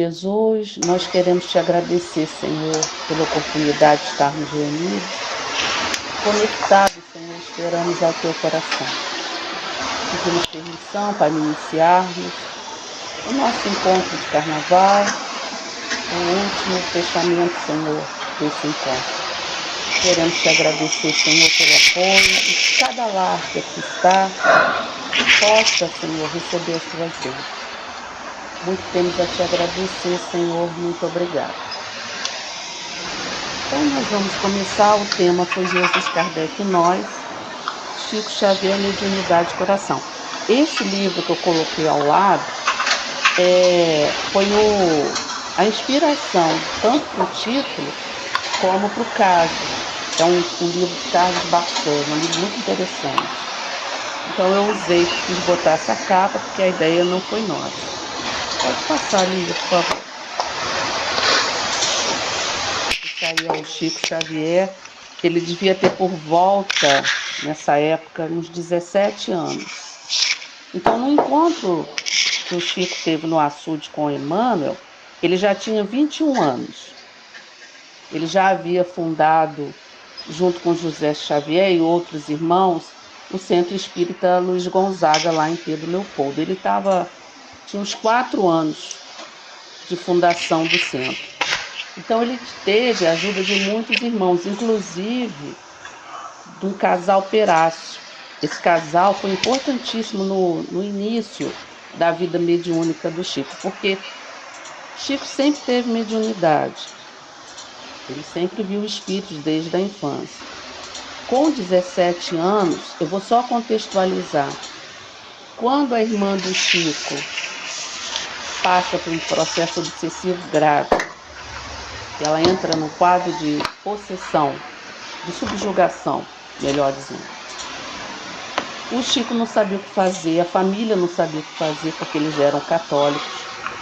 Jesus, nós queremos te agradecer, Senhor, pela oportunidade de estarmos reunidos, conectados, Senhor, esperamos ao teu coração. Pedimos permissão para iniciarmos o nosso encontro de carnaval, o último fechamento, Senhor, desse encontro. Queremos te agradecer, Senhor, pelo apoio e que cada lar que aqui está possa, Senhor, receber as tuas bênçãos. Muito temos a te agradecer, Senhor, muito obrigado. Então nós vamos começar, o tema foi Jesus, Kardec e Nós, Chico Xavier, Mediunidade e Coração. Esse livro que eu coloquei ao lado foi a inspiração, tanto para o título como para o caso. É um livro de Carlos Barcelos, um livro muito interessante. Então eu quis botar essa capa, porque a ideia não foi nossa. Pode passar, Lívia, por favor. Esse aí é o Chico Xavier. Ele devia ter por volta, nessa época, uns 17 anos. Então, no encontro que o Chico teve no açude com o Emmanuel, ele já tinha 21 anos. Ele já havia fundado, junto com José Xavier e outros irmãos, o Centro Espírita Luiz Gonzaga, lá em Pedro Leopoldo. Ele tinha uns 4 anos de fundação do centro. Então ele teve a ajuda de muitos irmãos, inclusive de um casal Perácio. Esse casal foi importantíssimo no início da vida mediúnica do Chico, porque Chico sempre teve mediunidade. Ele sempre viu espíritos desde a infância. Com 17 anos, eu vou só contextualizar. Quando a irmã do Chico passa por um processo obsessivo grave, ela entra num quadro de possessão, de subjugação, melhor dizendo. O Chico não sabia o que fazer, a família não sabia o que fazer, porque eles eram católicos.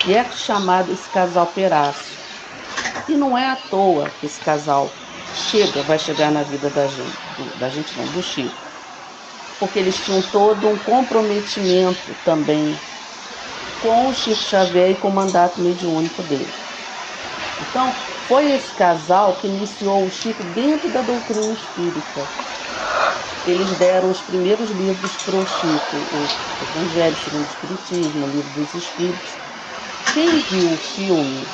E é chamado esse casal Perácio. E não é à toa que esse casal vai chegar na vida do Chico. Porque eles tinham todo um comprometimento também com o Chico Xavier e com o mandato mediúnico dele. Então, foi esse casal que iniciou o Chico dentro da doutrina espírita. Eles deram os primeiros livros para o Chico, o Evangelho segundo o Espiritismo, o Livro dos Espíritos. Quem viu o filme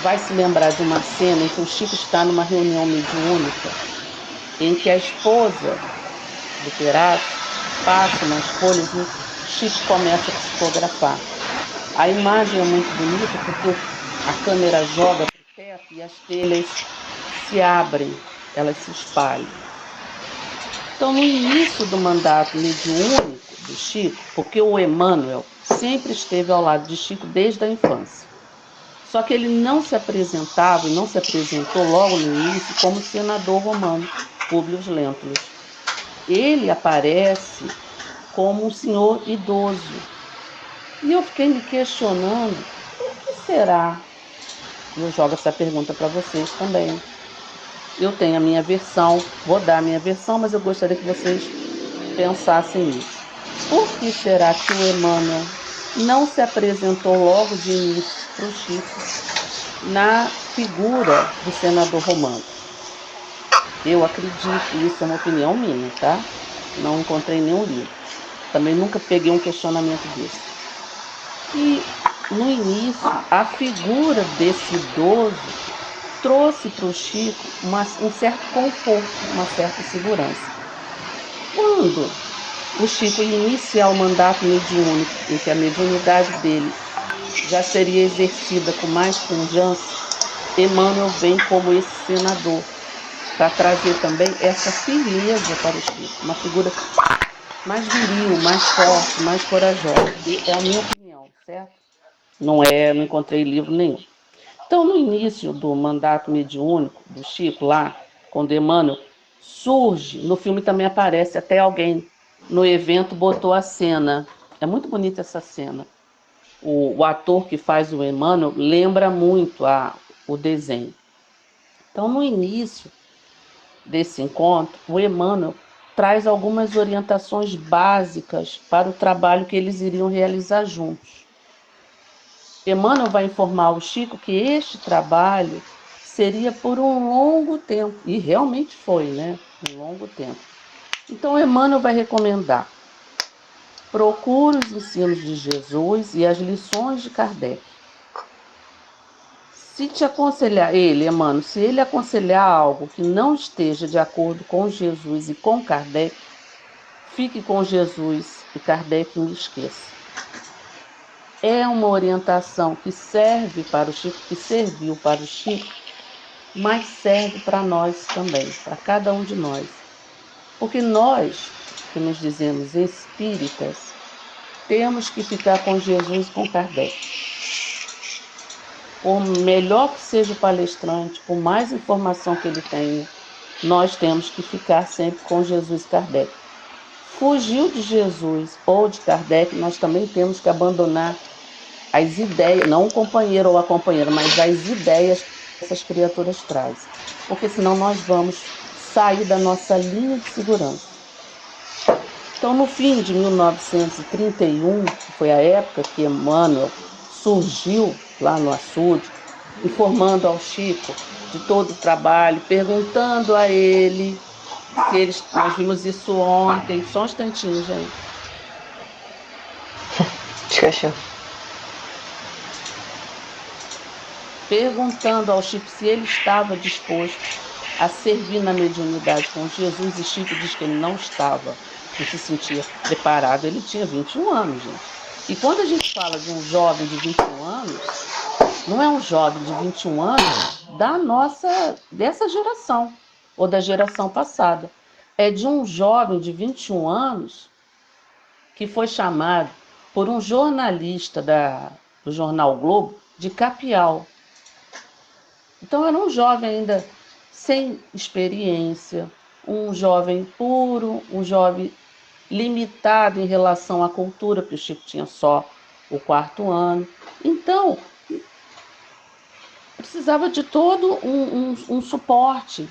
vai se lembrar de uma cena em que o Chico está numa reunião mediúnica, em que a esposa do Perácio passa umas folhas e o Chico começa a psicografar. A imagem é muito bonita porque a câmera joga para o teto e as telhas se abrem, elas se espalham. Então, no início do mandato mediúnico do Chico, porque o Emmanuel sempre esteve ao lado de Chico desde a infância. Só que ele não se apresentava e não se apresentou logo no início como senador romano, Públio Lentulus. Ele aparece como um senhor idoso. E eu fiquei me questionando, por que será? Eu jogo essa pergunta para vocês também. Eu tenho a minha versão, vou dar a minha versão, mas eu gostaria que vocês pensassem nisso. Por que será que o Emmanuel não se apresentou logo de início para o Chico na figura do senador romano? Eu acredito, isso é uma opinião minha, tá? Não encontrei nenhum livro. Também nunca peguei um questionamento desse. Que no início, a figura desse idoso trouxe para o Chico um certo conforto, uma certa segurança. Quando o Chico ia iniciar o mandato mediúnico, em que a mediunidade dele já seria exercida com mais pujança, Emmanuel vem como esse senador, para trazer também essa firmeza para o Chico, uma figura mais viril, mais forte, mais corajosa. É a minha opinião, certo? Não encontrei livro nenhum. Então, no início do mandato mediúnico do Chico, lá, quando Emmanuel surge, no filme também aparece até alguém no evento botou a cena. É muito bonita essa cena. O ator que faz o Emmanuel lembra muito o desenho. Então, no início desse encontro, o Emmanuel traz algumas orientações básicas para o trabalho que eles iriam realizar juntos. Emmanuel vai informar o Chico que este trabalho seria por um longo tempo, e realmente foi, né? Um longo tempo. Então, Emmanuel vai recomendar: procure os ensinos de Jesus e as lições de Kardec. Se te aconselhar, Emmanuel, se ele aconselhar algo que não esteja de acordo com Jesus e com Kardec, fique com Jesus e Kardec me esqueça. É uma orientação que serve para o Chico, que serviu para o Chico, mas serve para nós também, para cada um de nós. Porque nós, que nos dizemos espíritas, temos que ficar com Jesus e com Kardec. Por melhor que seja o palestrante, por mais informação que ele tenha, nós temos que ficar sempre com Jesus e Kardec. Fugiu de Jesus ou de Kardec, nós também temos que abandonar as ideias, não o companheiro ou a companheira, mas as ideias que essas criaturas trazem. Porque senão nós vamos sair da nossa linha de segurança. Então, no fim de 1931, que foi a época que Emmanuel surgiu lá no açude, informando ao Chico de todo o trabalho, perguntando a ele se eles... Nós vimos isso ontem, só um instantinho, gente. Esqueceu. Perguntando ao Chico se ele estava disposto a servir na mediunidade com Jesus, e Chico diz que ele não estava, não se sentia preparado. Ele tinha 21 anos, gente. E quando a gente fala de um jovem de 21 anos, não é um jovem de 21 anos dessa geração, ou da geração passada. É de um jovem de 21 anos que foi chamado por um jornalista do jornal Globo de Capial. Então era um jovem ainda sem experiência, um jovem puro, um jovem limitado em relação à cultura, porque o Chico tinha só o 4º ano. Então, precisava de todo um suporte,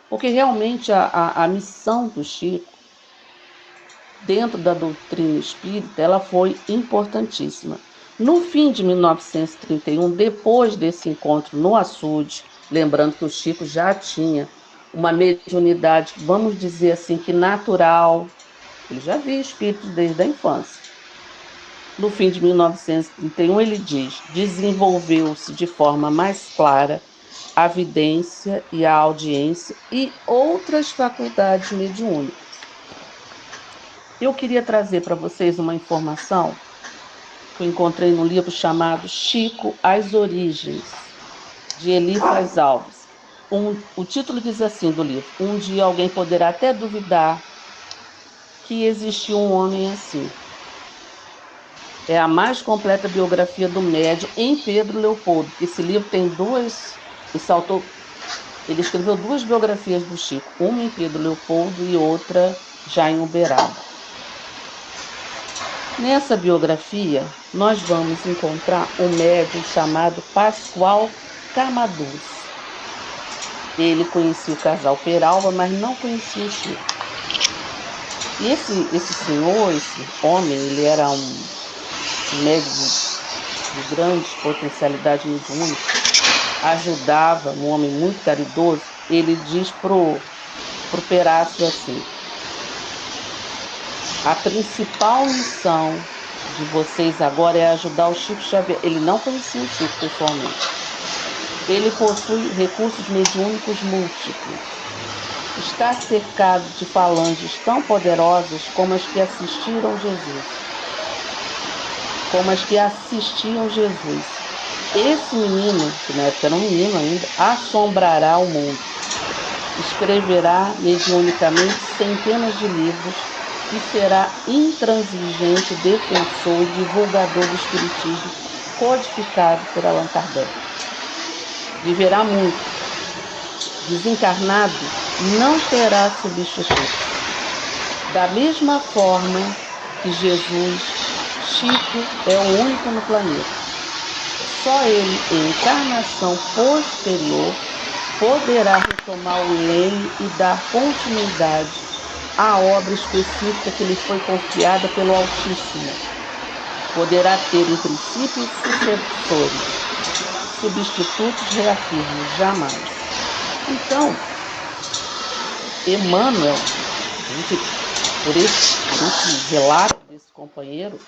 porque realmente a missão do Chico, dentro da doutrina espírita, ela foi importantíssima. No fim de 1931, depois desse encontro no açude, lembrando que o Chico já tinha uma mediunidade, vamos dizer assim, que natural, ele já via espíritos desde a infância. No fim de 1931, ele diz: desenvolveu-se de forma mais clara a vidência e a audiência e outras faculdades mediúnicas. Eu queria trazer para vocês uma informação que eu encontrei no livro chamado Chico, As Origens, de Elifas Alves. O título diz assim do livro: um dia alguém poderá até duvidar que existiu um homem assim. É a mais completa biografia do médium em Pedro Leopoldo. Esse livro tem ele escreveu 2 biografias do Chico, uma em Pedro Leopoldo e outra já em Uberaba. Nessa biografia, nós vamos encontrar um médium chamado Pascoal Camaduz. Ele conhecia o casal Peralva, mas não conhecia o Chico. E esse senhor, esse homem, ele era um médium de grande potencialidade mediúnica, ajudava, um homem muito caridoso. Ele diz pro Perácio assim: a principal missão de vocês agora é ajudar o Chico Xavier. Ele não conhecia o Chico pessoalmente. Ele possui recursos mediúnicos múltiplos. Está cercado de falanges tão poderosas como as que assistiam Jesus. Esse menino, que na época era um menino ainda, assombrará o mundo. Escreverá mediunicamente centenas de livros e será intransigente defensor e divulgador do espiritismo codificado por Allan Kardec. Viverá muito. Desencarnado, não terá substituto. Da mesma forma que Jesus, Chico é o único no planeta. Só ele, em encarnação posterior, poderá retomar o leme e dar continuidade à obra específica que lhe foi confiada pelo Altíssimo. poderá ter em princípio sucessores, substitutos, reafirmo, jamais. Então, Emmanuel, por esse relato desse companheiro,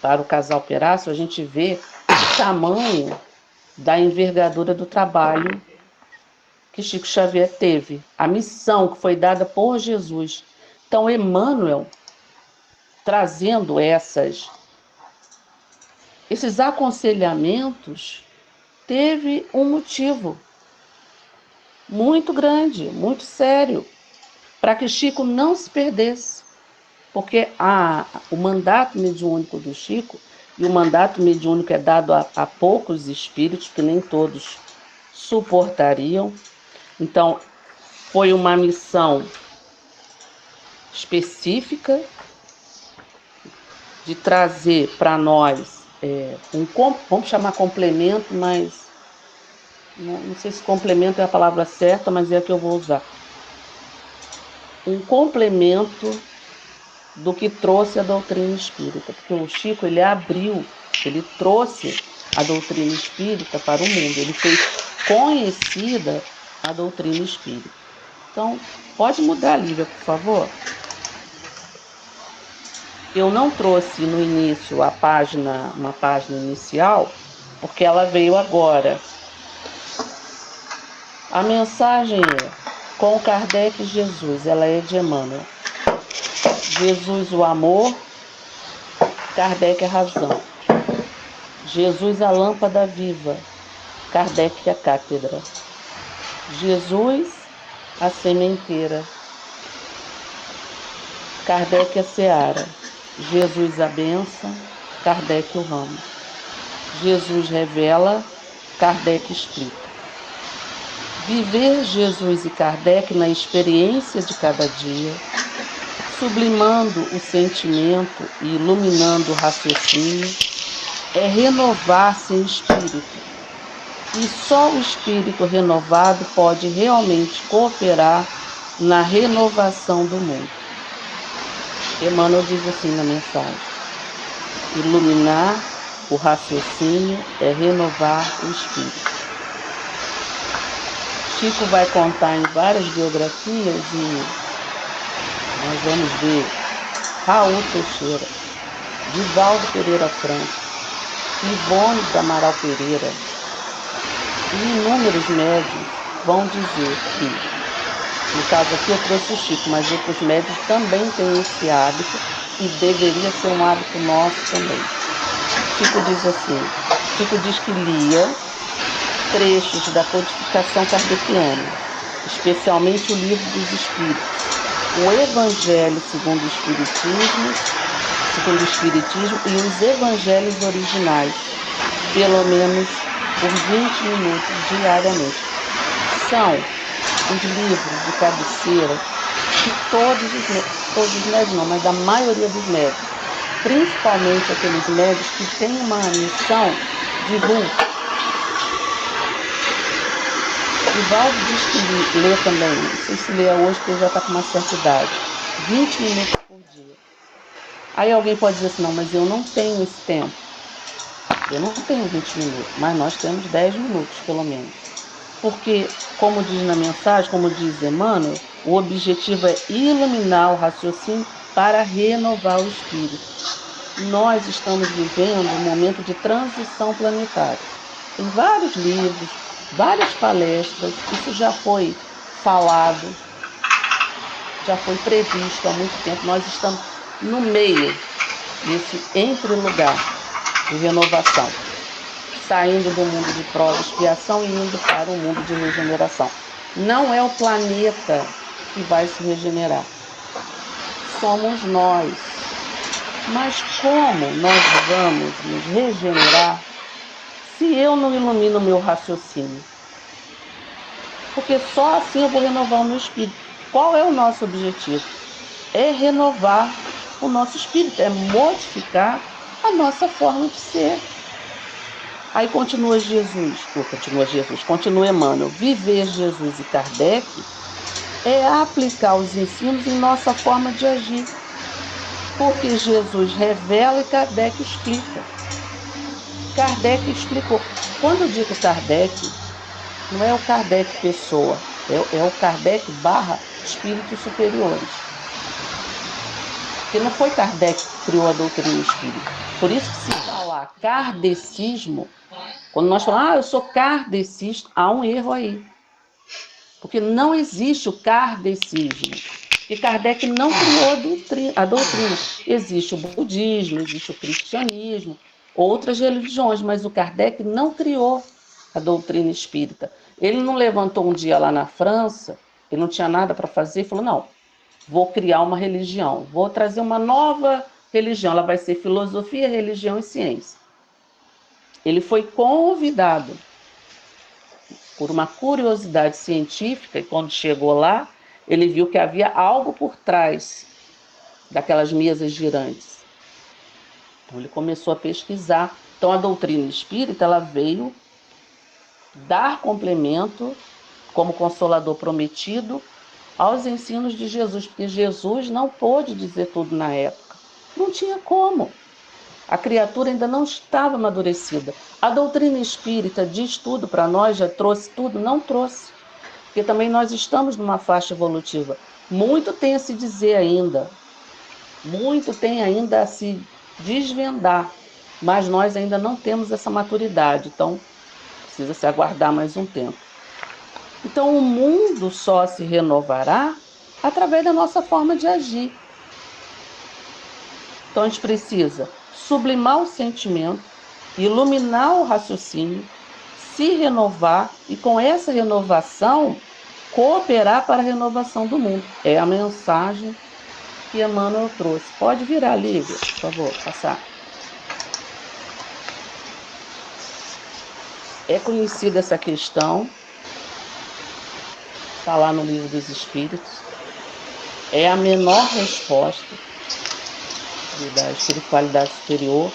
para o casal Perácio, a gente vê o tamanho da envergadura do trabalho que Chico Xavier teve, a missão que foi dada por Jesus. Então, Emmanuel, trazendo esses aconselhamentos, teve um motivo muito grande, muito sério, para que Chico não se perdesse. Porque o mandato mediúnico do Chico, e o mandato mediúnico é dado a poucos espíritos, que nem todos suportariam. Então, foi uma missão específica de trazer para nós vamos chamar complemento, mas não sei se complemento é a palavra certa, mas é a que eu vou usar. Um complemento do que trouxe a doutrina espírita, porque o Chico, ele trouxe a doutrina espírita para o mundo, ele fez conhecida a doutrina espírita. Então, pode mudar, Lívia, por favor? Eu não trouxe no início uma página inicial, porque ela veio agora. A mensagem é: com Kardec e Jesus, ela é de Emmanuel. Jesus o amor, Kardec a razão. Jesus a lâmpada viva, Kardec a cátedra. Jesus a sementeira, Kardec a seara. Jesus a bênção, Kardec o ramo. Jesus revela, Kardec explica. Viver Jesus e Kardec na experiência de cada dia, sublimando o sentimento e iluminando o raciocínio, é renovar-se em espírito. E só o espírito renovado pode realmente cooperar na renovação do mundo. Emmanuel diz assim na mensagem: iluminar o raciocínio é renovar o espírito. Chico vai contar em várias biografias e nós vamos ver Raul Teixeira, Divaldo Pereira Franco, Ivone do Amaral Pereira e inúmeros médiuns vão dizer que, no caso aqui eu trouxe o Chico, mas outros médiuns também têm esse hábito e deveria ser um hábito nosso também. Chico diz que lia trechos da codificação kardeciana, especialmente o Livro dos Espíritos, o Evangelho segundo o Espiritismo e os Evangelhos originais, pelo menos por 20 minutos diariamente. São os livros de cabeceira que todos os médios não, mas a maioria dos médios, principalmente aqueles médios que têm uma missão de vulto. Divaldo diz que lê também, não sei se lê hoje porque ele já está com uma certa idade, 20 minutos por dia. Aí alguém pode dizer assim: não, mas eu não tenho esse tempo. Eu não tenho 20 minutos, mas nós temos 10 minutos pelo menos. Porque, como diz na mensagem, como diz Emmanuel, o objetivo é iluminar o raciocínio para renovar o espírito. Nós estamos vivendo um momento de transição planetária. Tem vários livros, várias palestras, isso já foi falado, já foi previsto há muito tempo. Nós estamos no meio desse entre-lugar de renovação, saindo do mundo de prova e expiação e indo para o mundo de regeneração. Não é o planeta que vai se regenerar, somos nós. Mas como nós vamos nos regenerar se eu não ilumino o meu raciocínio? Porque só assim eu vou renovar o meu espírito. Qual é o nosso objetivo? É renovar o nosso espírito, é modificar a nossa forma de ser. Aí continua Emmanuel. Viver Jesus e Kardec é aplicar os ensinos em nossa forma de agir. Porque Jesus revela e Kardec explica. Kardec explicou. Quando eu digo Kardec, não é o Kardec pessoa, é o Kardec barra espíritos superiores. Porque não foi Kardec que criou a doutrina espírita. Por isso que se falar kardecismo, quando nós falamos, eu sou kardecista, há um erro aí. Porque não existe o kardecismo. E Kardec não criou a doutrina. Existe o budismo, existe o cristianismo, outras religiões, mas o Kardec não criou a doutrina espírita. Ele não levantou um dia lá na França, ele não tinha nada para fazer, e falou, não, vou criar uma religião, vou trazer uma nova religião, ela vai ser filosofia, religião e ciência. Ele foi convidado por uma curiosidade científica, e quando chegou lá, ele viu que havia algo por trás daquelas mesas girantes. Então ele começou a pesquisar. Então a doutrina espírita, ela veio dar complemento, como consolador prometido, aos ensinos de Jesus, porque Jesus não pôde dizer tudo na época. Não tinha como. A criatura ainda não estava amadurecida. A doutrina espírita diz tudo para nós, já trouxe tudo? Não trouxe. Porque também nós estamos numa faixa evolutiva. Muito tem a se dizer ainda. Muito tem ainda a se desvendar. Mas nós ainda não temos essa maturidade. Então, precisa se aguardar mais um tempo. Então, o mundo só se renovará através da nossa forma de agir. Então, a gente precisa sublimar o sentimento, iluminar o raciocínio, se renovar e, com essa renovação, cooperar para a renovação do mundo. É a mensagem que Emmanuel trouxe. Pode virar, Lívia, por favor, passar. É conhecida essa questão, está lá no Livro dos Espíritos. É a menor resposta da espiritualidade superior.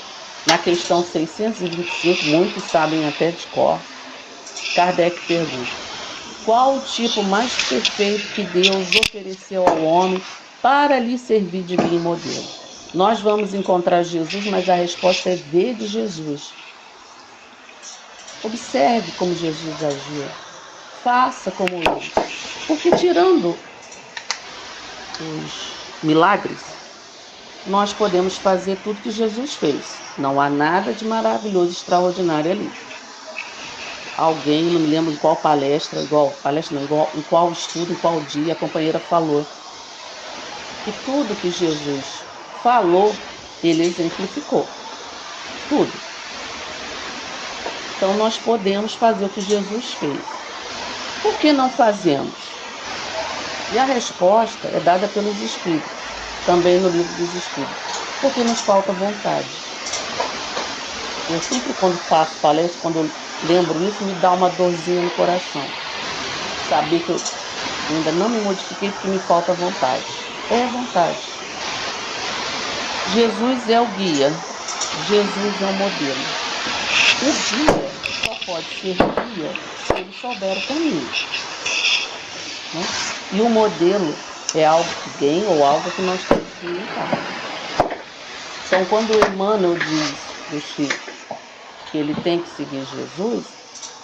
Na questão 625, muitos sabem até de cor, Kardec pergunta: qual o tipo mais perfeito que Deus ofereceu ao homem para lhe servir de guia e modelo? Nós vamos encontrar Jesus, mas a resposta é ver de Jesus. Observe como Jesus agiu. Faça como ele. Porque tirando os milagres, nós podemos fazer tudo que Jesus fez. Não há nada de maravilhoso, extraordinário ali. Alguém, não me lembro em qual palestra, em qual estudo, em qual dia, a companheira falou que tudo que Jesus falou, ele exemplificou. Tudo. Então nós podemos fazer o que Jesus fez. Por que não fazemos? E a resposta é dada pelos Espíritos, também no Livro dos Espíritos. Porque nos falta vontade. Eu sempre, quando faço palestra, quando eu lembro isso, me dá uma dorzinha no coração. Saber que eu ainda não me modifiquei porque me falta vontade. É vontade. Jesus é o guia. Jesus é o modelo. O guia só pode ser guia se ele souber o caminho. Né? E o modelo é algo que vem ou algo que nós temos que imitar. Então, quando o Emmanuel diz do Chico que ele tem que seguir Jesus,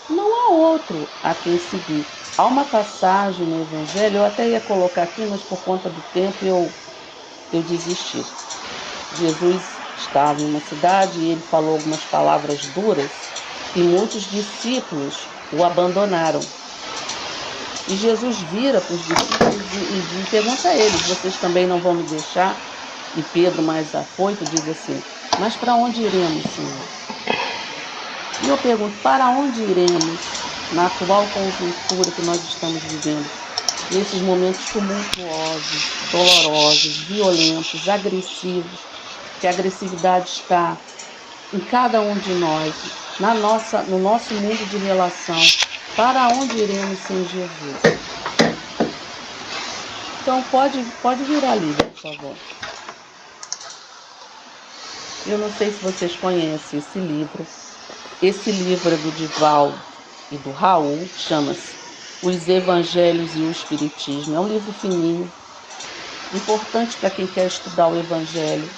não há outro a quem seguir. Há uma passagem no Evangelho, eu até ia colocar aqui, mas por conta do tempo eu desisti. Jesus estava em uma cidade e ele falou algumas palavras duras e muitos discípulos o abandonaram. E Jesus vira para os discípulos e pergunta a eles: vocês também não vão me deixar? E Pedro, mais afoito, diz assim: mas para onde iremos, Senhor? E eu pergunto: para onde iremos na atual conjuntura que nós estamos vivendo? Nesses momentos tumultuosos, dolorosos, violentos, agressivos, que a agressividade está em cada um de nós, no nosso mundo de relação. Para onde iremos sem Jesus? Então pode virar livro, por favor. Eu não sei se vocês conhecem esse livro. Esse livro é do Divaldo e do Raul, chama-se Os Evangelhos e o Espiritismo. É um livro fininho. importante para quem quer estudar o Evangelho,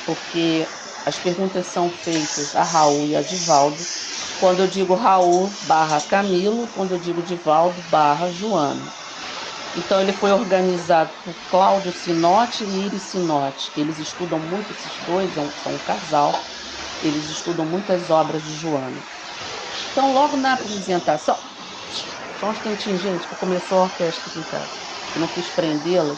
porque as perguntas são feitas a Raul e a Divaldo. Quando eu digo Raul barra Camilo, quando eu digo Divaldo barra Joana. Então ele foi organizado por Cláudio Sinotti e Iris Sinotti, que eles estudam muito, esses dois são um casal, eles estudam muitas obras de Joana. Então logo na apresentação, só um instantinho, gente, que começou a orquestra aqui em casa, eu não quis prendê-las.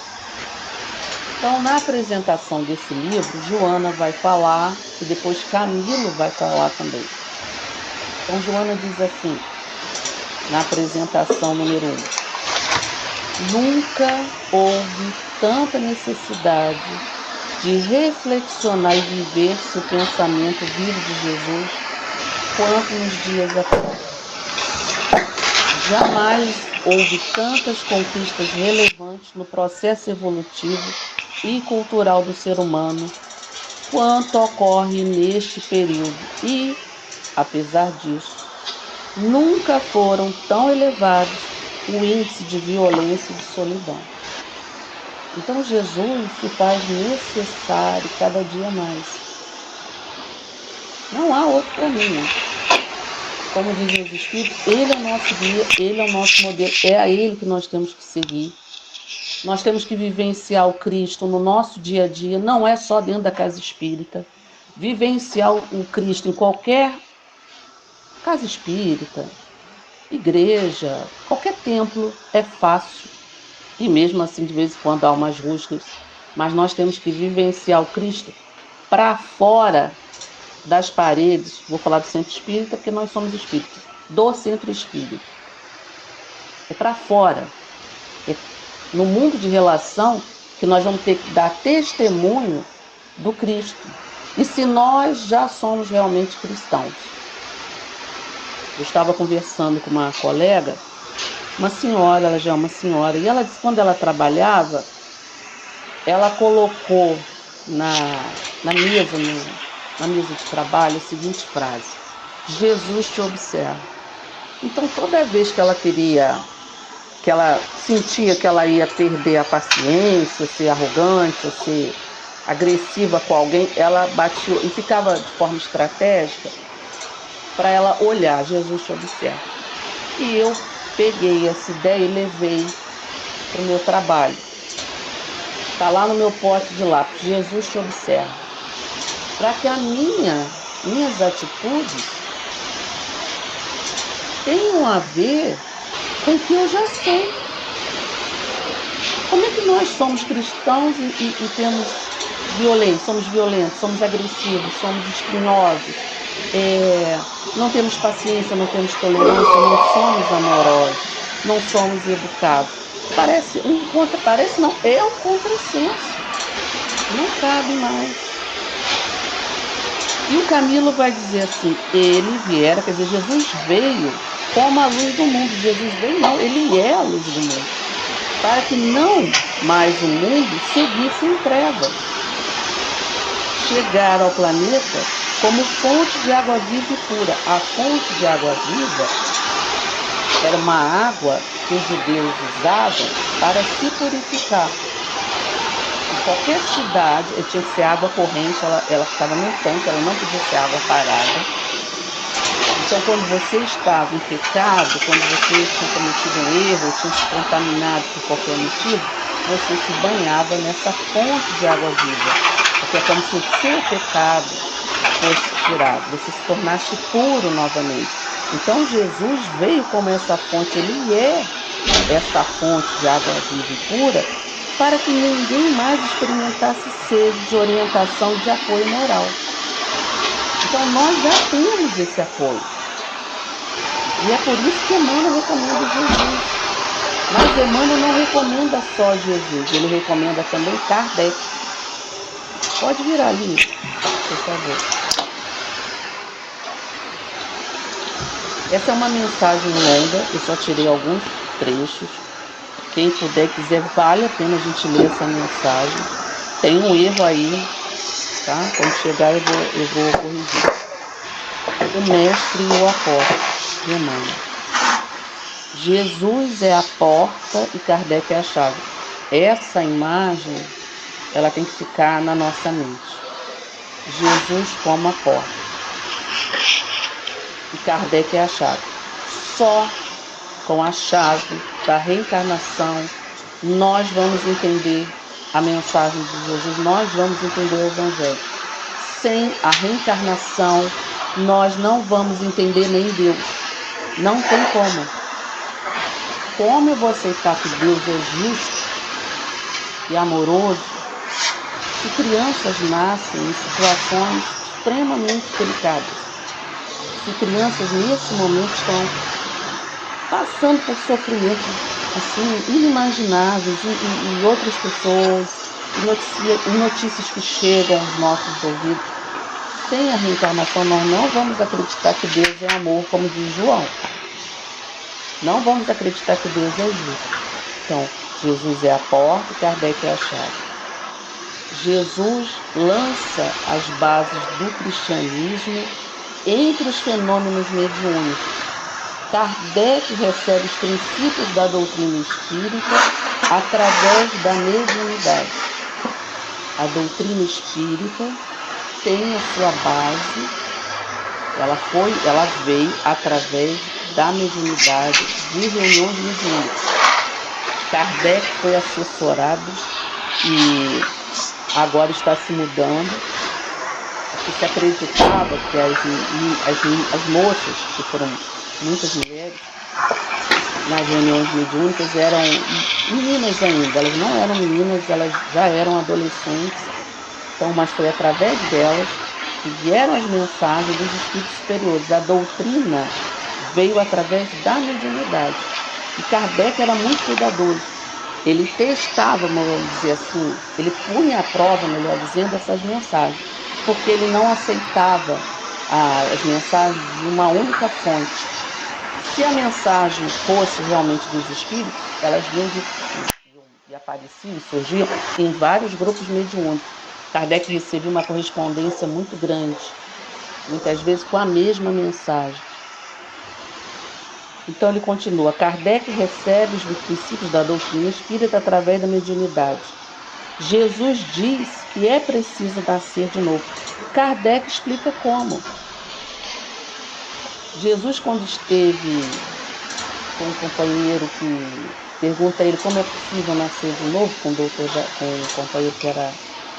Então na apresentação desse livro, Joana vai falar e depois Camilo vai falar também. Então Joana diz assim, na apresentação número 1, nunca houve tanta necessidade de reflexionar e viver-se o pensamento vivo de Jesus quanto nos dias atuais. Jamais houve tantas conquistas relevantes no processo evolutivo e cultural do ser humano quanto ocorre neste período e, apesar disso, nunca foram tão elevados o índice de violência e de solidão. Então Jesus se faz necessário cada dia mais. Não há outro caminho. Como dizem os Espíritos, Ele é o nosso guia, Ele é o nosso modelo, é a Ele que nós temos que seguir. Nós temos que vivenciar o Cristo no nosso dia a dia, não é só dentro da casa espírita. Vivenciar o Cristo em qualquer casa espírita, igreja, qualquer templo é fácil. E mesmo assim, de vez em quando há umas rusgas, mas nós temos que vivenciar o Cristo para fora das paredes. Vou falar do centro espírita, porque nós somos espíritas, do centro espírita. É para fora. É no mundo de relação que nós vamos ter que dar testemunho do Cristo. E se nós já somos realmente cristãos. Eu estava conversando com uma colega, uma senhora, ela já é uma senhora, e ela disse que quando ela trabalhava, ela colocou na mesa, na mesa de trabalho, a seguinte frase: Jesus te observa. Então toda vez que ela sentia que ela ia perder a paciência, ser arrogante, ou ser agressiva com alguém, ela batia e ficava de forma estratégica para ela olhar, Jesus te observa. E eu peguei essa ideia e levei para o meu trabalho. Está lá no meu pote de lápis, Jesus te observa. Para que minhas atitudes tenham a ver com o que eu já sei. Como é que nós somos cristãos e temos violência, somos agressivos, somos espinhosos, não temos paciência, não temos tolerância, não somos amorosos, não somos educados. Parece não, é um contrassenso. Não cabe mais. E o Camilo vai dizer assim, ele viera, quer dizer, Jesus veio como a luz do mundo. Jesus veio não, ele é a luz do mundo. Para que não mais o mundo seguisse em trevas. Chegar ao planeta como fonte de água viva e pura. A fonte de água viva era uma água que os judeus usavam para se purificar. Em qualquer cidade, tinha que ser água corrente, ela ficava no tanque, ela não podia ser água parada. Então, quando você estava em pecado, quando você tinha cometido um erro, tinha se contaminado por qualquer motivo, você se banhava nessa fonte de água viva. Porque é como se o seu pecado fosse tirado, você se tornasse puro novamente. Então, Jesus veio como essa fonte, ele é essa fonte de água viva e pura, para que ninguém mais experimentasse sede de orientação e de apoio moral. Então, nós já temos esse apoio. E é por isso que Emmanuel recomenda Jesus. Mas Emmanuel não recomenda só Jesus, ele recomenda também Kardec. Pode virar ali, por favor. Essa é uma mensagem longa, eu só tirei alguns trechos. Quem puder, quiser, vale a pena a gente ler essa mensagem. Tem um erro aí, tá? Quando chegar eu vou corrigir. O mestre e o apóstolo de Emmanuel. Jesus é a porta e Kardec é a chave. Essa imagem ela tem que ficar na nossa mente. Jesus como a porta. E Kardec é a chave. Só com a chave da reencarnação nós vamos entender a mensagem de Jesus, nós vamos entender o Evangelho. Sem a reencarnação, nós não vamos entender nem Deus. Não tem como. Como eu vou aceitar que Deus é justo e amoroso se crianças nascem em situações extremamente delicadas? Se crianças nesse momento estão passando por sofrimentos assim, inimagináveis e outras pessoas, e notícias que chegam aos nossos ouvidos. Sem a reencarnação, nós não vamos acreditar que Deus é amor, como diz João. Não vamos acreditar que Deus é justo. Então, Jesus é a porta e Kardec é a chave. Jesus lança as bases do cristianismo entre os fenômenos mediúnicos. Kardec recebe os princípios da doutrina espírita através da mediunidade. A doutrina espírita tem a sua base, ela veio através da mediunidade, de reuniões mediúnicas. Kardec foi assessorado e agora está se mudando, porque se acreditava que as moças, que foram muitas mulheres, nas reuniões mediúnicas eram meninas ainda, elas não eram meninas, elas já eram adolescentes, então, mas foi através delas que vieram as mensagens dos espíritos superiores. A doutrina veio através da mediunidade. E Kardec era muito cuidadoso. Ele testava, vamos dizer assim, ele punha à prova, melhor dizendo, essas mensagens, porque ele não aceitava as mensagens de uma única fonte. Se a mensagem fosse realmente dos espíritos, elas vinham e apareciam e surgiam em vários grupos mediúnicos. Kardec recebeu uma correspondência muito grande, muitas vezes com a mesma mensagem. Então ele continua: Kardec recebe os princípios da doutrina espírita através da mediunidade. Jesus diz que é preciso nascer de novo. Kardec explica como. Jesus, quando esteve com um companheiro que pergunta a ele como é possível nascer de novo, com um companheiro que era,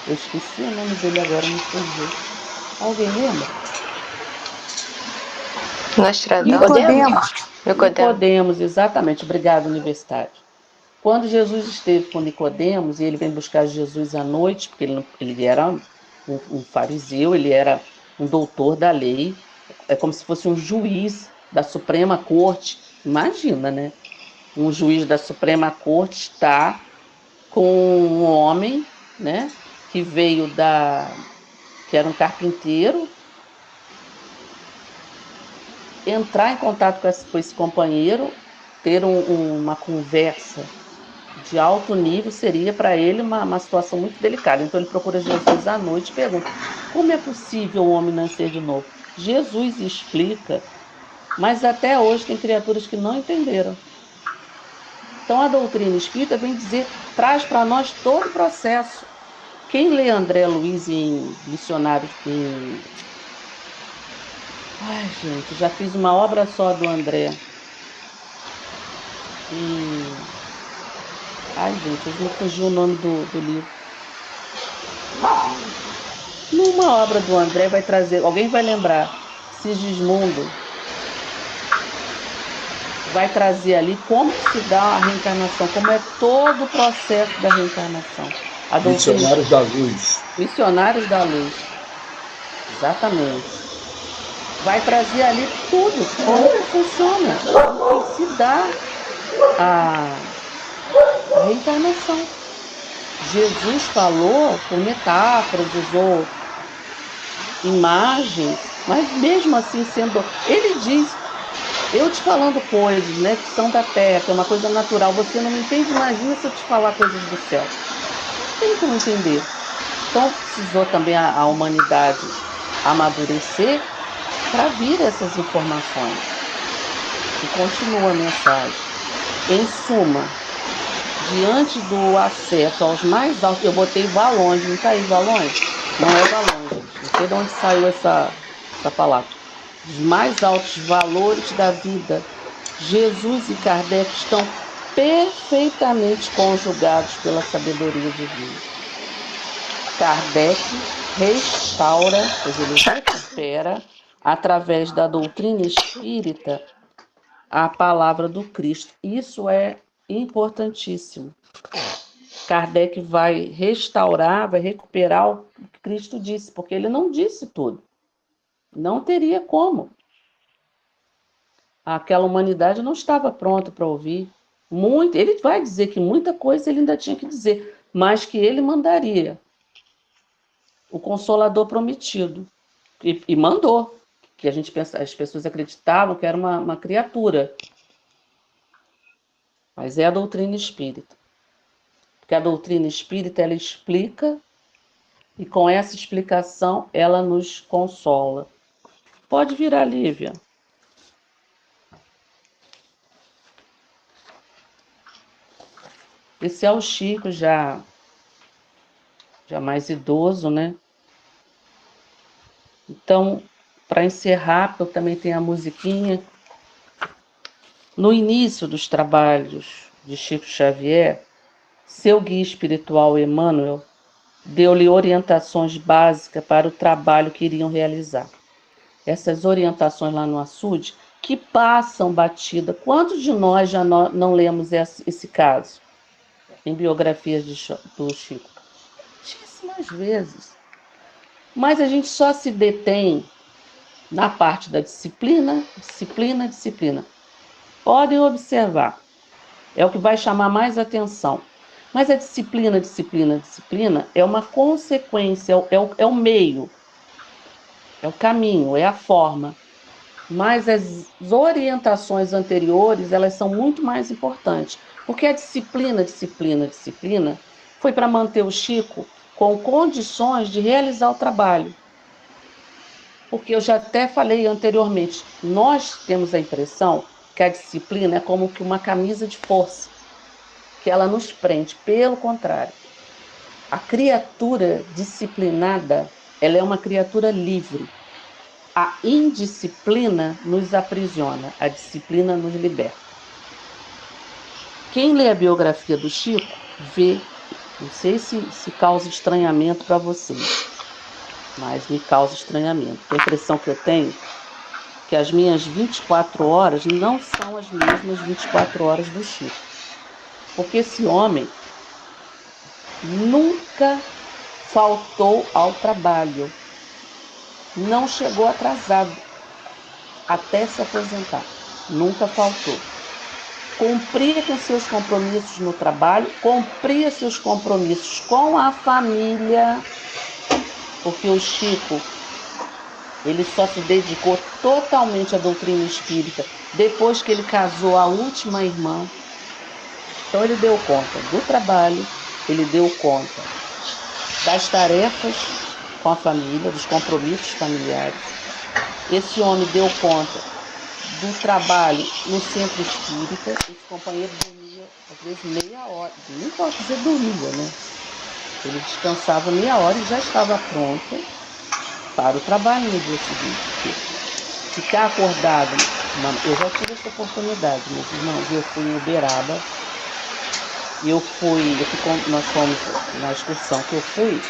eu esqueci o nome dele agora, me fugiu. Alguém lembra? Nicodemos, exatamente. Obrigado, universitário. Quando Jesus esteve com Nicodemos, e ele vem buscar Jesus à noite, porque ele era um fariseu, ele era um doutor da lei, é como se fosse um juiz da Suprema Corte. Imagina, né? Um juiz da Suprema Corte está com um homem, né, que que era um carpinteiro, entrar em contato com esse companheiro, ter uma conversa de alto nível, seria para ele uma situação muito delicada. Então ele procura Jesus à noite e pergunta: como é possível o homem nascer de novo? Jesus explica, mas até hoje tem criaturas que não entenderam. Então a doutrina espírita vem dizer, traz para nós todo o processo. Quem lê André Luiz em Missionário Ai, gente, já fiz uma obra só do André. Ai, gente, hoje me fugiu o nome do livro. Numa obra do André vai trazer, alguém vai lembrar, Sigismundo vai trazer ali como se dá a reencarnação, como é todo o processo da reencarnação. Missionários da Luz. Missionários da Luz. Exatamente. Vai trazer ali tudo, como que funciona, como que se dá a reencarnação. Jesus falou por metáforas, usou imagens, mas mesmo assim sendo... Ele diz, eu te falando coisas, né, que são da terra, que é uma coisa natural, você não me entende, imagina se eu te falar coisas do céu. Não tem como entender. Então precisou também a humanidade amadurecer para vir essas informações. E continua a mensagem. Em suma, diante do acesso aos mais altos, eu botei valões, não está aí valões? Não é valões, gente. Não sei de onde saiu essa palavra. Os mais altos valores da vida, Jesus e Kardec estão perfeitamente conjugados pela sabedoria divina. Kardec restaura, quer dizer, ele recupera, através da doutrina espírita, a palavra do Cristo. Isso é importantíssimo. Kardec vai restaurar, vai recuperar o que Cristo disse, porque ele não disse tudo. Não teria como. Aquela humanidade não estava pronta para ouvir. Ele vai dizer que muita coisa ele ainda tinha que dizer, mas que ele mandaria o Consolador prometido. E mandou. Que as pessoas acreditavam que era uma criatura. Mas é a doutrina espírita. Porque a doutrina espírita, ela explica, e com essa explicação, ela nos consola. Pode virar, Lívia. Esse é o Chico, já mais idoso, né? Então, para encerrar, eu também tenho a musiquinha. No início dos trabalhos de Chico Xavier, seu guia espiritual, Emmanuel, deu-lhe orientações básicas para o trabalho que iriam realizar. Essas orientações lá no açude, que passam batida. Quantos de nós já não lemos esse caso em biografias do Chico? Muitíssimas vezes. Mas a gente só se detém na parte da disciplina. Podem observar, é o que vai chamar mais atenção. Mas a disciplina é uma consequência, é o meio, é o caminho, é a forma. Mas as orientações anteriores, elas são muito mais importantes. Porque a disciplina foi para manter o Chico com condições de realizar o trabalho. Porque eu já até falei anteriormente, nós temos a impressão que a disciplina é como que uma camisa de força, que ela nos prende. Pelo contrário, a criatura disciplinada, ela é uma criatura livre. A indisciplina nos aprisiona, a disciplina nos liberta. Quem lê a biografia do Chico, vê, não sei se causa estranhamento para vocês, mas me causa estranhamento. A impressão que eu tenho é que as minhas 24 horas não são as mesmas 24 horas do Chico. Porque esse homem nunca faltou ao trabalho, não chegou atrasado até se aposentar, nunca faltou. Cumpria com seus compromissos no trabalho, cumpria seus compromissos com a família, porque o Chico, ele só se dedicou totalmente à doutrina espírita depois que ele casou a última irmã. Então ele deu conta do trabalho, ele deu conta das tarefas com a família, dos compromissos familiares. Esse homem deu conta do trabalho no centro espírita. Esse companheiro dormia, às vezes, meia hora. Nem posso dizer dormia, né? Ele descansava meia hora e já estava pronto para o trabalho no dia seguinte. Ficar acordado, eu já tive essa oportunidade, meus irmãos. Eu fui em Uberaba, nós fomos na excursão que eu fui,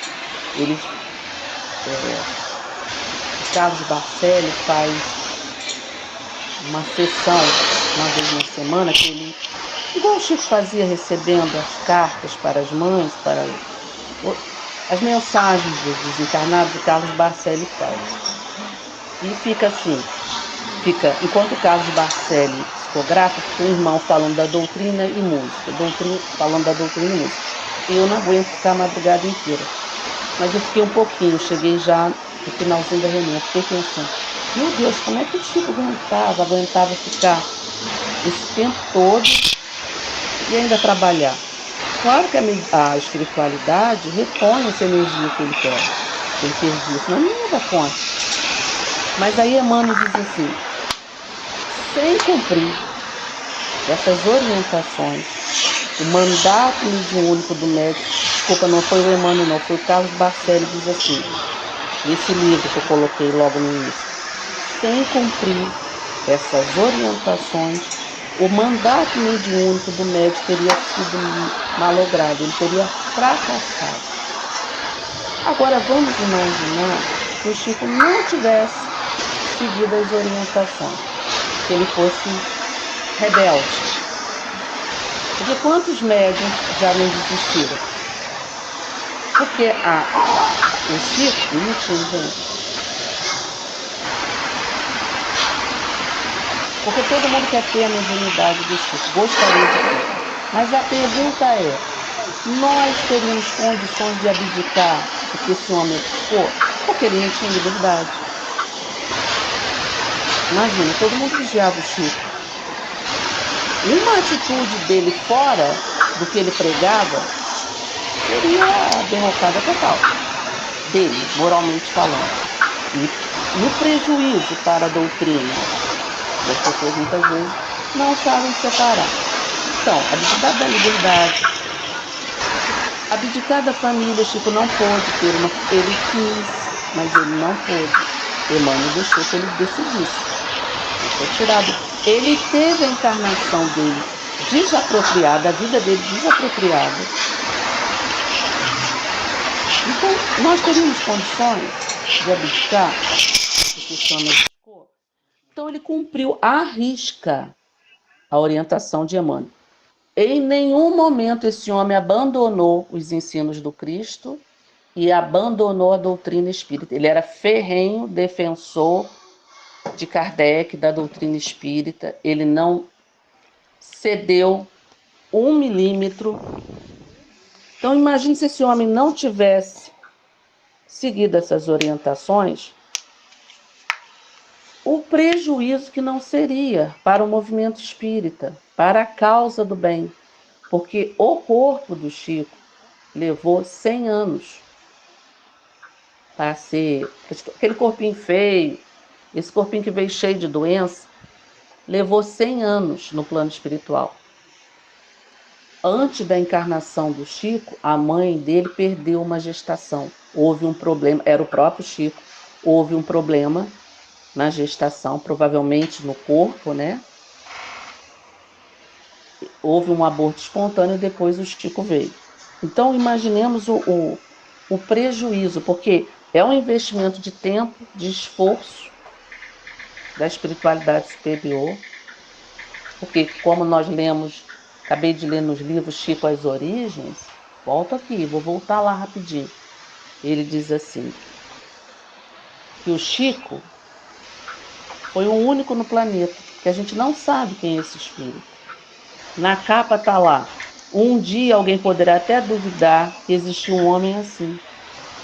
o Carlos Barcelli faz uma sessão uma vez na semana, que ele, igual o Chico fazia, recebendo as cartas para as mães, para as mensagens dos desencarnados, o Carlos Barcelli faz. E fica assim, enquanto o Carlos Barcelli psicografa, fica um irmão falando da doutrina e música, falando da doutrina e música. Eu não aguento ficar a madrugada inteira. Mas eu fiquei um pouquinho, cheguei já no finalzinho da reunião, fiquei pensando, meu Deus, como é que o Chico aguentava ficar esse tempo todo e ainda trabalhar? Claro que a espiritualidade repõe essa energia que ele perdia, senão não ia dar conta. Mas aí Emmanuel diz assim, sem cumprir essas orientações, O mandato mediúnico do médico, desculpa, não foi o Emmanuel, não, foi o Carlos Barcelli, diz assim, nesse livro que eu coloquei logo no início: sem cumprir essas orientações, o mandato mediúnico do médico teria sido malogrado, ele teria fracassado. Agora vamos imaginar que o Chico não tivesse seguido as orientações, que ele fosse rebelde. Porque quantos médiuns já não desistiram? Porque o Chico, minutinho, gente. Porque todo mundo quer ter a mediunidade do Chico, gostaria de ter. Mas a pergunta é, nós teríamos condições de abdicar do que esse homem abdicou? Porque ele não tinha liberdade. Imagina, todo mundo vigiava o Chico. Uma atitude dele fora do que ele pregava seria a derrocada total dele, moralmente falando. E o prejuízo para a doutrina, que as pessoas muitas vezes não sabem separar. Então, abdicar da liberdade, abdicar da família. Chico não pôde ter uma... Ele quis, mas ele não pôde. Emmanuel deixou que ele decidisse. Ele foi tirado. Ele teve a encarnação dele desapropriada, a vida dele desapropriada. Então, nós teríamos condições de abdicar, porque esse homem abdicou. Então, ele cumpriu à risca a orientação de Emmanuel. Em nenhum momento esse homem abandonou os ensinos do Cristo e abandonou a doutrina espírita. Ele era ferrenho defensor de Kardec, da doutrina espírita. Ele não cedeu 1 milímetro. Então, imagine se esse homem não tivesse seguido essas orientações, o prejuízo que não seria para o movimento espírita, para a causa do bem. Porque o corpo do Chico levou 100 anos para ser... Aquele corpinho feio, esse corpinho que veio cheio de doença, levou 100 anos no plano espiritual. Antes da encarnação do Chico, a mãe dele perdeu uma gestação. Houve um problema, era o próprio Chico, houve um problema na gestação, provavelmente no corpo, né? Houve um aborto espontâneo e depois o Chico veio. Então, imaginemos o prejuízo, porque é um investimento de tempo, de esforço da espiritualidade superior, porque como nós lemos, acabei de ler nos livros Chico as Origens, volto aqui, vou voltar lá rapidinho. Ele diz assim, que o Chico foi o único no planeta, que a gente não sabe quem é esse espírito. Na capa está lá, um dia alguém poderá até duvidar que existiu um homem assim.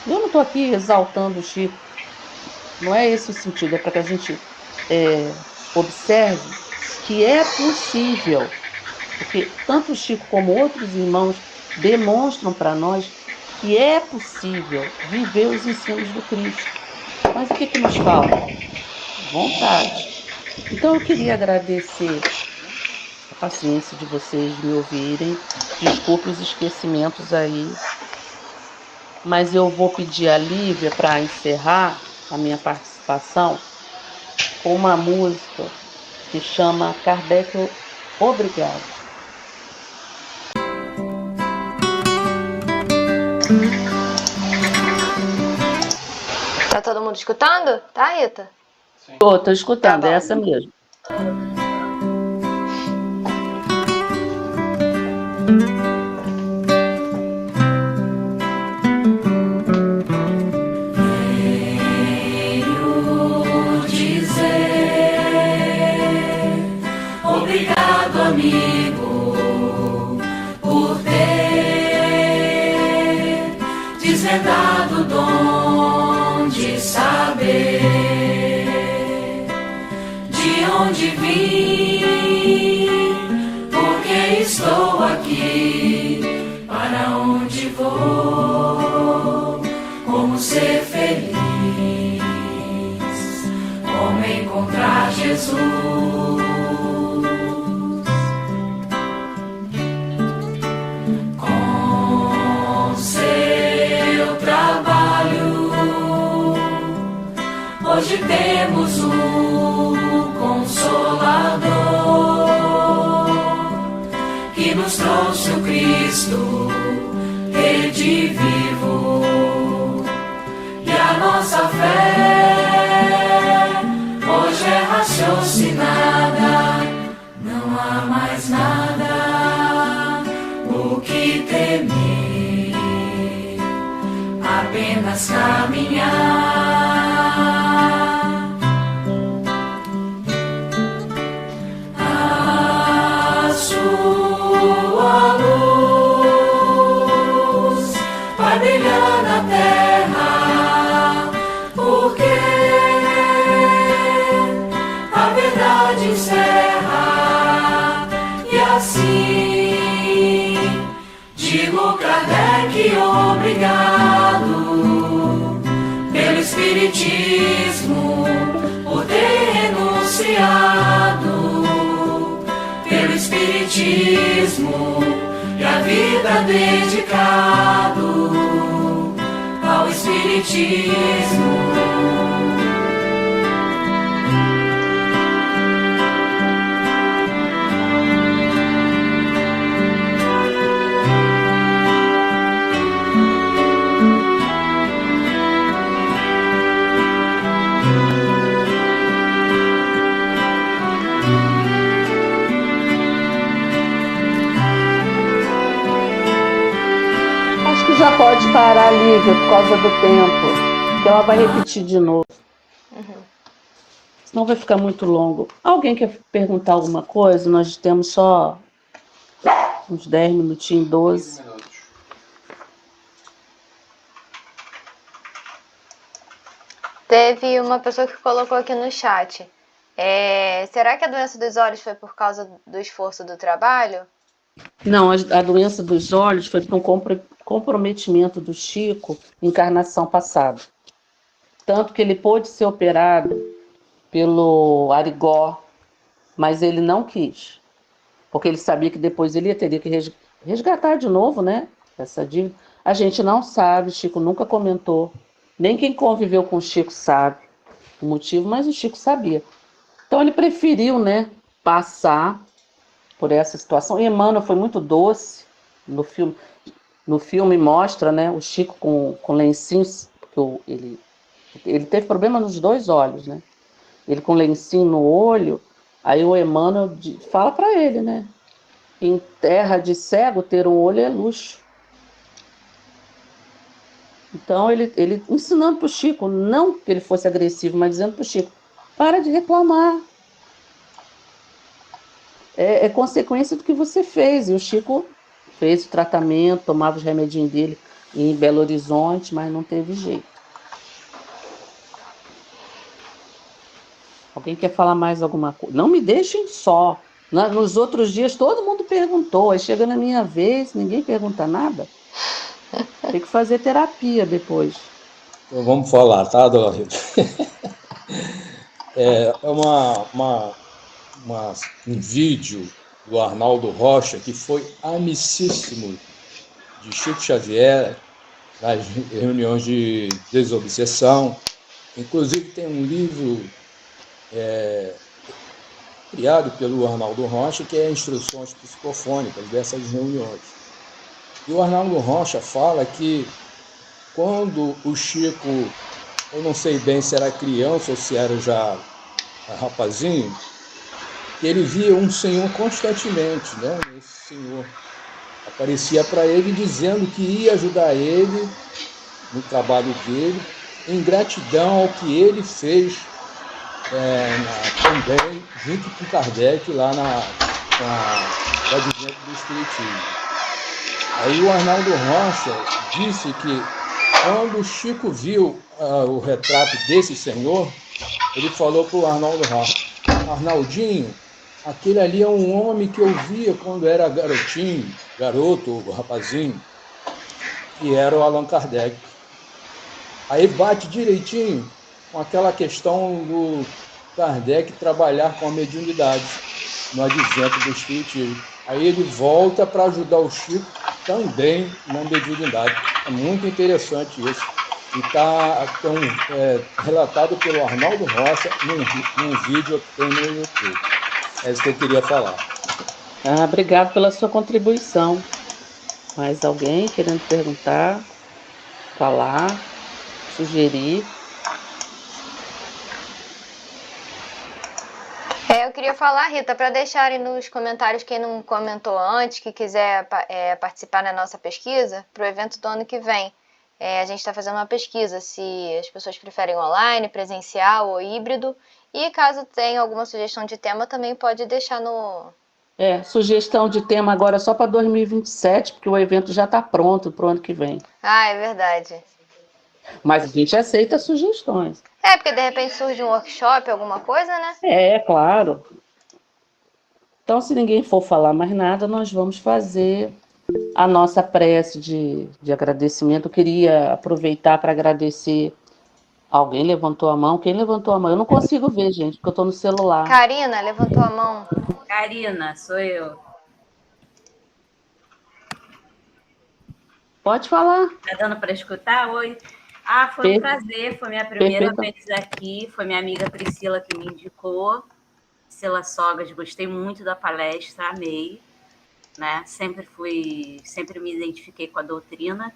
Eu não estou aqui exaltando o Chico, não é esse o sentido, é para que a gente observe que é possível, porque tanto o Chico como outros irmãos demonstram para nós que é possível viver os ensinos do Cristo. Mas o que nos falta? Vontade. Então eu queria agradecer a paciência de vocês de me ouvirem. Desculpe os esquecimentos aí, mas eu vou pedir a Lívia para encerrar a minha participação com uma música que chama Kardec Obrigado. Tá todo mundo escutando? Tá, Ita? Tô escutando, Tá bom. é essa mesmo. Obrigado, amigo, por ter desvendado o dom de saber de onde vim, porque estou aqui, para onde vou, como ser feliz, como encontrar Jesus. Cristo, rede vivo, e a nossa fé hoje é raciocinada, não há mais nada o que temer, apenas caminhar. A sua luz vai brilhar na terra, porque a verdade encerra, e assim digo Kardec, obrigado pelo Espiritismo, por ter renunciado pelo Espiritismo e a vida dedicado ao Espiritismo. Acho que já pode parar, Lívia, por causa do tempo, que ela vai repetir de novo. Senão vai ficar muito longo. Alguém quer perguntar alguma coisa? Nós temos só uns 10 minutinhos, 12. Teve uma pessoa que colocou aqui no chat. Será que a doença dos olhos foi por causa do esforço do trabalho? Não, a doença dos olhos foi por um comprometimento do Chico em encarnação passada. Tanto que ele pôde ser operado pelo Arigó, mas ele não quis. Porque ele sabia que depois ele teria que resgatar de novo, né? Essa dívida. A gente não sabe, o Chico nunca comentou. Nem quem conviveu com o Chico sabe o motivo, mas o Chico sabia. Então ele preferiu, né, passar por essa situação. E Emmanuel foi muito doce no filme. No filme mostra, né, o Chico com lencinhos, porque ele teve problema nos dois olhos, né? Ele com lencinho no olho, aí o Emmanuel fala para ele, né? Em terra de cego, ter um olho é luxo. Então ele ensinando para o Chico, não que ele fosse agressivo, mas dizendo para o Chico, para de reclamar. É consequência do que você fez. E o Chico fez o tratamento, tomava os remedinhos dele em Belo Horizonte, mas não teve jeito. Alguém quer falar mais alguma coisa? Não me deixem só. Nos outros dias todo mundo perguntou, aí chega na minha vez, ninguém pergunta nada. Tem que fazer terapia depois. Então vamos falar, tá, dona Rita? Um vídeo do Arnaldo Rocha, que foi amicíssimo de Chico Xavier, nas reuniões de desobsessão. Inclusive tem um livro criado pelo Arnaldo Rocha, que é Instruções Psicofônicas dessas reuniões. E o Arnaldo Rocha fala que quando o Chico, eu não sei bem se era criança ou se era já rapazinho, que ele via um senhor constantemente, né? Esse senhor aparecia para ele dizendo que ia ajudar ele no trabalho dele, em gratidão ao que ele fez também, junto com Kardec, lá na advento do Espiritismo. Aí o Arnaldo Rocha disse que quando o Chico viu o retrato desse senhor, ele falou para o Arnaldo Rocha, Arnaldinho, aquele ali é um homem que eu via quando era garoto, rapazinho, que era o Allan Kardec. Aí bate direitinho com aquela questão do Kardec trabalhar com a mediunidade no advento do Espiritismo. Aí ele volta para ajudar o Chico também na mediunidade. É muito interessante isso. E está relatado pelo Arnaldo Rocha num vídeo que tem no YouTube. É isso que eu queria falar. Obrigado pela sua contribuição. Mais alguém querendo perguntar, falar, sugerir? Eu queria falar, Rita, para deixarem nos comentários quem não comentou antes, que quiser participar da nossa pesquisa, para o evento do ano que vem. A gente está fazendo uma pesquisa se as pessoas preferem online, presencial ou híbrido. E caso tenha alguma sugestão de tema, também pode deixar no... Sugestão de tema agora só para 2027, porque o evento já está pronto para o ano que vem. Ah, é verdade. Mas a gente aceita sugestões. Porque de repente surge um workshop, alguma coisa, né? Claro. Então, se ninguém for falar mais nada, nós vamos fazer a nossa prece de agradecimento. Eu queria aproveitar para agradecer. Alguém levantou a mão? Quem levantou a mão? Eu não consigo ver, gente, porque eu estou no celular. Karina levantou a mão. Karina, sou eu. Pode falar. Tá dando para escutar? Oi. Foi um prazer, foi minha primeira vez aqui, foi minha amiga Priscila que me indicou. Priscila Sogas, gostei muito da palestra, amei, né? Sempre me identifiquei com a doutrina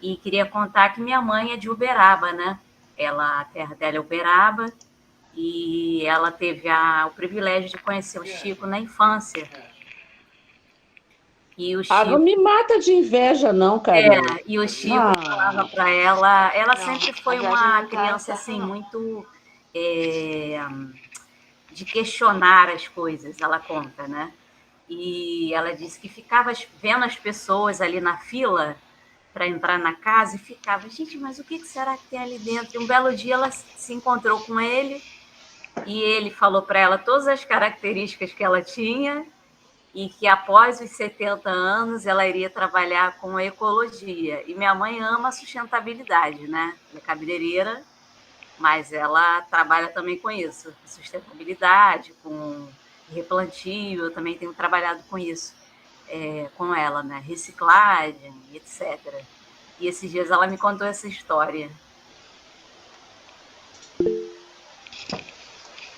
e queria contar que minha mãe é de Uberaba, né? A terra dela é Uberaba e ela teve o privilégio de conhecer o Chico na infância. E o Chico... não me mata de inveja, não, Karina. E o Chico falava para ela sempre foi uma criança assim, muito de questionar as coisas, ela conta, né? E ela disse que ficava vendo as pessoas ali na fila para entrar na casa e ficava, gente, mas o que será que tem ali dentro? E um belo dia ela se encontrou com ele e ele falou para ela todas as características que ela tinha e que após os 70 anos ela iria trabalhar com ecologia. E minha mãe ama a sustentabilidade, né? Ela é cabeleireira, mas ela trabalha também com isso, sustentabilidade, com replantio, eu também tenho trabalhado com isso, com ela, né? Reciclagem, etc. E esses dias ela me contou essa história.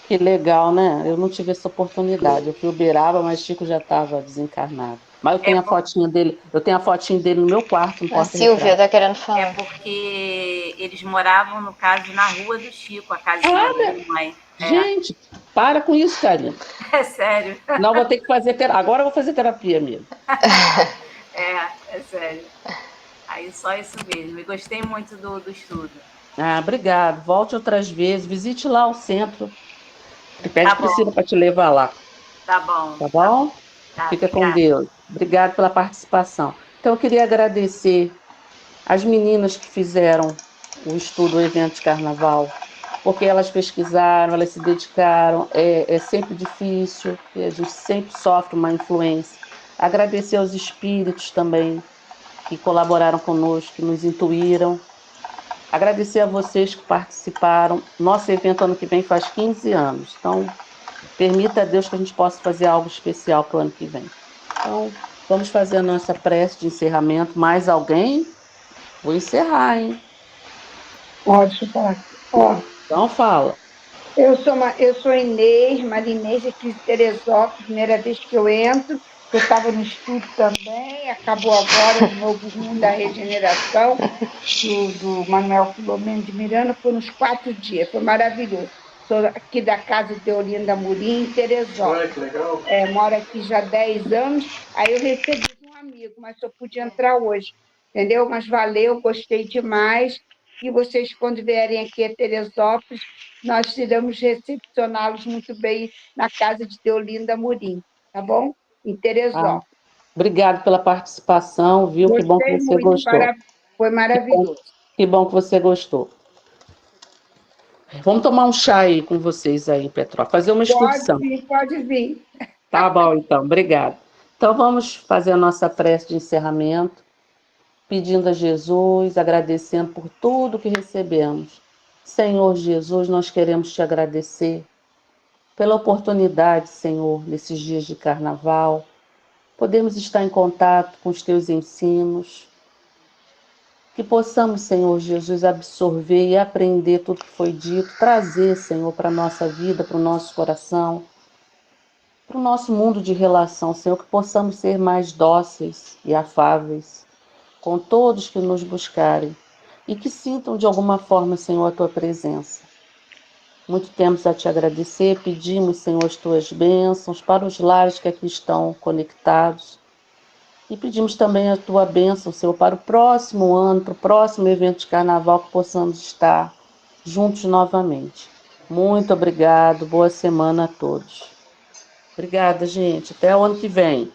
Que legal, né? Eu não tive essa oportunidade. Eu fui Uberaba, mas Chico já estava desencarnado. Mas eu tenho a fotinha dele, no meu quarto, no porta-retrato. A Silvia tá querendo falar. É porque eles moravam, no caso, na rua do Chico, a casinha da minha mãe. Gente, para com isso, Karina. É sério. Não, vou ter que fazer terapia. Agora eu vou fazer terapia mesmo. É sério. Aí só isso mesmo. E gostei muito do estudo. Obrigado. Volte outras vezes. Visite lá o centro. Pede Priscila para te levar lá. Tá bom. Tá bom? Fica obrigada. com Deus. Obrigado pela participação. Então, eu queria agradecer as meninas que fizeram o estudo, o evento de carnaval, porque elas pesquisaram, elas se dedicaram. É sempre difícil, a gente sempre sofre uma influência. Agradecer aos espíritos também, que colaboraram conosco, que nos intuíram. Agradecer a vocês que participaram. Nosso evento ano que vem faz 15 anos. Então, permita a Deus que a gente possa fazer algo especial para o ano que vem. Então, vamos fazer a nossa prece de encerramento. Mais alguém? Vou encerrar, hein? Deixa eu falar aqui. Então, fala. Eu sou Inês, Maria Inês, aqui de Teresópolis, primeira vez que eu entro. Eu estava no estudo também, acabou agora o novo rumo da regeneração, do Manuel Filomeno de Miranda, foi nos 4 dias, foi maravilhoso. Sou aqui da casa de Olinda Murim, em Teresópolis. Olha que legal. Moro aqui já há 10 anos, aí eu recebi de um amigo, mas só pude entrar hoje, entendeu? Mas valeu, gostei demais. E vocês, quando vierem aqui a Teresópolis, nós iremos recepcioná-los muito bem na casa de Deolinda Murim, tá bom? Em Teresópolis. Obrigado pela participação, viu? Gostei que bom que você muito, gostou. foi maravilhoso. Que bom que você gostou. Vamos tomar um chá aí com vocês aí em Petrópolis, fazer uma excursão. Pode vir. Tá bom, então, obrigado. Então vamos fazer a nossa prece de encerramento, pedindo a Jesus, agradecendo por tudo que recebemos. Senhor Jesus, nós queremos te agradecer pela oportunidade, Senhor, nesses dias de carnaval, podemos estar em contato com os teus ensinos, que possamos, Senhor Jesus, absorver e aprender tudo que foi dito, trazer, Senhor, para a nossa vida, para o nosso coração, para o nosso mundo de relação, Senhor, que possamos ser mais dóceis e afáveis com todos que nos buscarem e que sintam de alguma forma, Senhor, a tua presença. Muito temos a te agradecer, pedimos, Senhor, as tuas bênçãos para os lares que aqui estão conectados. E pedimos também a tua bênção, Senhor, para o próximo ano, para o próximo evento de carnaval, que possamos estar juntos novamente. Muito obrigado, boa semana a todos. Obrigada, gente. Até o ano que vem.